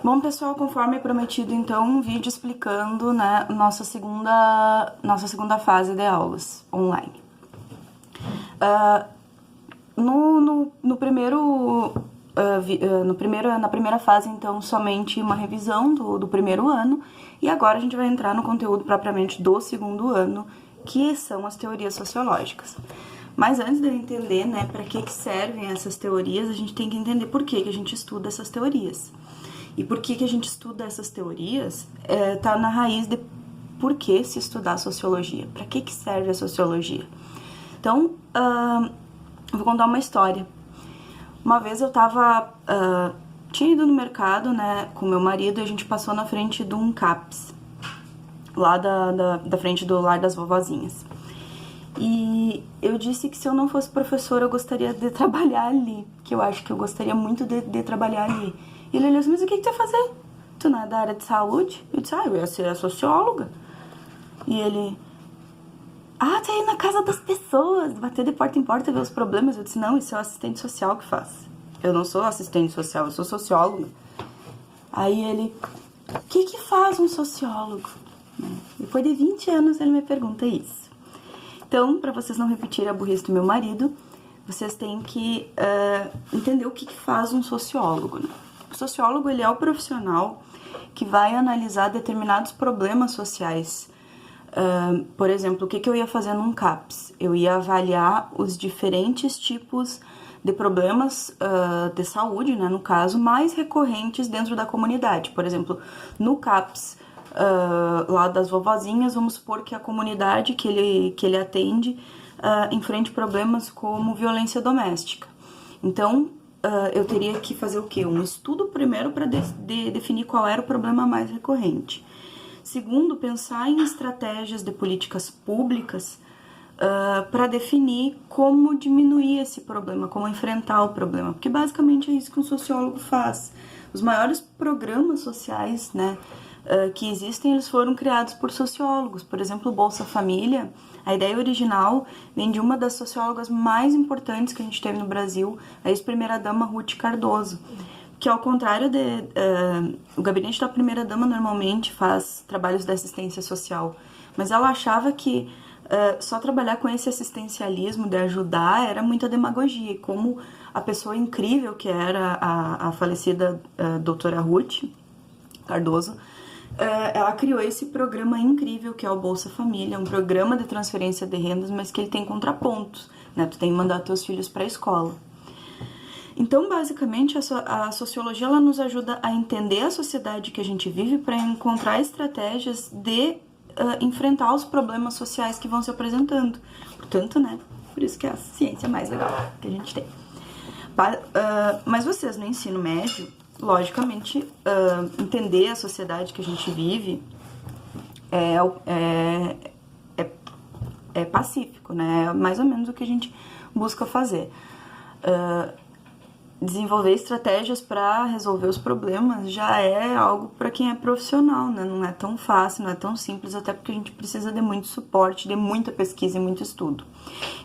Bom, pessoal, conforme prometido, então, um vídeo explicando, né, nossa segunda fase de aulas online. Na primeira fase, então, somente uma revisão do primeiro ano, e agora a gente vai entrar no conteúdo propriamente do segundo ano, que são as teorias sociológicas. Mas antes de eu entender, né, para que servem essas teorias, a gente tem que entender por que a gente estuda essas teorias. E por que a gente estuda essas teorias tá na raiz de por que se estudar sociologia, para que serve a sociologia. Então, eu vou contar uma história. Uma vez eu tinha ido no mercado, né, com meu marido, e a gente passou na frente de um CAPS, lá da frente do lar das vovozinhas. E eu disse que se eu não fosse professora, eu gostaria de trabalhar ali, que eu acho que eu gostaria muito de trabalhar ali. E ele olhou assim, mas o que tu vai fazer? Tu não é da área de saúde? Eu disse, eu ia ser socióloga. E ele, tá aí na casa das pessoas, bater de porta em porta, ver os problemas. Eu disse, não, isso é o assistente social que faz. Eu não sou assistente social, eu sou socióloga. Aí ele, o que faz um sociólogo? Depois de 20 anos ele me pergunta isso. Então, para vocês não repetirem a burrice do meu marido, vocês têm que entender o que faz um sociólogo, né? O sociólogo, ele é o profissional que vai analisar determinados problemas sociais. Por exemplo, o que eu ia fazer num CAPS? Eu ia avaliar os diferentes tipos de problemas de saúde, né, no caso, mais recorrentes dentro da comunidade. Por exemplo, no CAPS lá das vovozinhas, vamos supor que a comunidade que ele atende enfrente problemas como violência doméstica. Então, eu teria que fazer o quê? Um estudo primeiro para definir qual era o problema mais recorrente. Segundo, pensar em estratégias de políticas públicas para definir como diminuir esse problema, como enfrentar o problema, porque basicamente é isso que um sociólogo faz. Os maiores programas sociais, né, que existem, eles foram criados por sociólogos. Por exemplo, o Bolsa Família, a ideia original vem de uma das sociólogas mais importantes que a gente teve no Brasil, a ex-primeira-dama Ruth Cardoso, que ao contrário o gabinete da primeira-dama normalmente faz trabalhos de assistência social, mas ela achava que só trabalhar com esse assistencialismo de ajudar era muita demagogia, e como a pessoa incrível que era a falecida doutora Ruth Cardoso, ela criou esse programa incrível que é o Bolsa Família, um programa de transferência de rendas, mas que ele tem contrapontos, né? Tu tem que mandar teus filhos para a escola. Então, basicamente, a sociologia ela nos ajuda a entender a sociedade que a gente vive para encontrar estratégias de enfrentar os problemas sociais que vão se apresentando. Portanto, né? Por isso que é a ciência mais legal que a gente tem. Mas vocês no ensino médio, logicamente, entender a sociedade que a gente vive é pacífico, né? É mais ou menos o que a gente busca fazer. Desenvolver estratégias para resolver os problemas já é algo para quem é profissional, né? Não é tão fácil, não é tão simples, até porque a gente precisa de muito suporte, de muita pesquisa e muito estudo.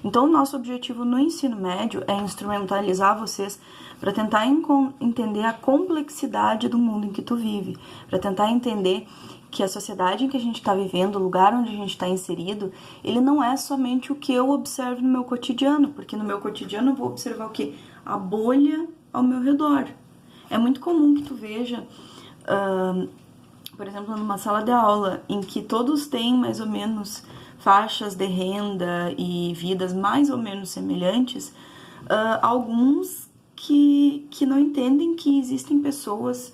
Então, o nosso objetivo no ensino médio é instrumentalizar vocês para tentar entender a complexidade do mundo em que tu vive, para tentar entender que a sociedade em que a gente está vivendo, o lugar onde a gente está inserido, ele não é somente o que eu observo no meu cotidiano, porque no meu cotidiano eu vou observar o quê? A bolha ao meu redor. É muito comum que tu veja, por exemplo, numa sala de aula, em que todos têm mais ou menos faixas de renda e vidas mais ou menos semelhantes, alguns que não entendem que existem pessoas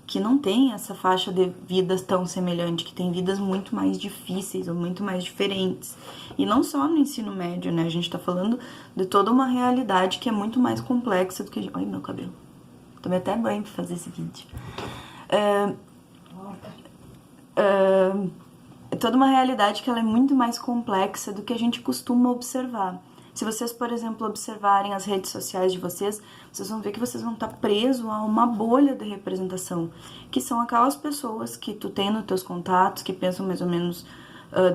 que não têm essa faixa de vidas tão semelhante, que têm vidas muito mais difíceis ou muito mais diferentes. E não só no ensino médio, né? A gente tá falando de toda uma realidade que é muito mais complexa do que... Ai, meu cabelo. Tomei até banho pra fazer esse vídeo. Toda uma realidade que ela é muito mais complexa do que a gente costuma observar. Se vocês, por exemplo, observarem as redes sociais de vocês vão ver que vocês vão estar presos a uma bolha de representação, que são aquelas pessoas que tu tem nos teus contatos, que pensam mais ou menos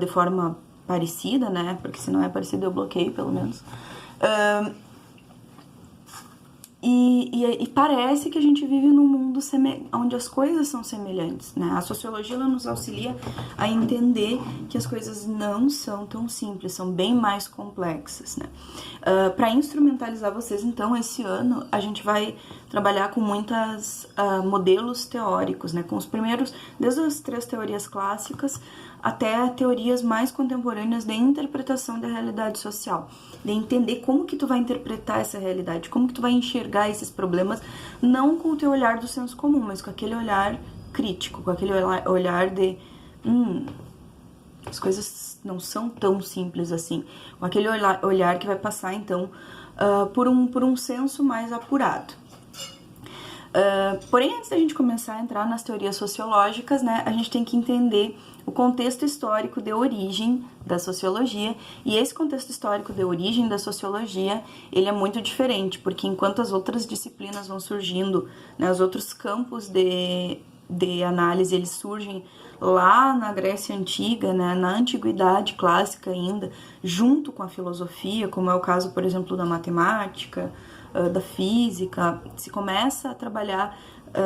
de forma parecida, né? Porque se não é parecido, eu bloqueio, pelo menos. E parece que a gente vive num mundo onde as coisas são semelhantes, né? A sociologia, ela nos auxilia a entender que as coisas não são tão simples, são bem mais complexas, né? Para instrumentalizar vocês, então, esse ano, a gente vai trabalhar com muitos modelos teóricos, né? Com os primeiros, desde as 3 teorias clássicas até teorias mais contemporâneas de interpretação da realidade social, de entender como que tu vai interpretar essa realidade, como que tu vai enxergar esses problemas, não com o teu olhar do senso comum, mas com aquele olhar crítico, com aquele olhar de as coisas não são tão simples assim, com aquele olhar que vai passar, então, por um senso mais apurado. Porém, antes da gente começar a entrar nas teorias sociológicas, né, a gente tem que entender o contexto histórico de origem da sociologia, e esse contexto histórico de origem da sociologia, ele é muito diferente, porque enquanto as outras disciplinas vão surgindo, né, os outros campos de análise, eles surgem lá na Grécia Antiga, né, na Antiguidade Clássica ainda, junto com a filosofia, como é o caso, por exemplo, da matemática, da física, se começa a trabalhar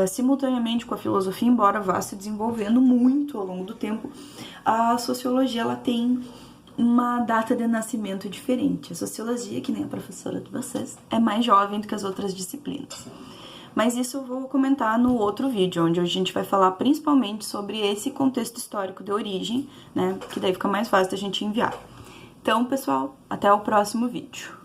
simultaneamente com a filosofia, embora vá se desenvolvendo muito ao longo do tempo, a sociologia, ela tem uma data de nascimento diferente. A sociologia, que nem a professora de vocês, é mais jovem do que as outras disciplinas. Mas isso eu vou comentar no outro vídeo, onde a gente vai falar principalmente sobre esse contexto histórico de origem, né, que daí fica mais fácil da gente enviar. Então, pessoal, até o próximo vídeo.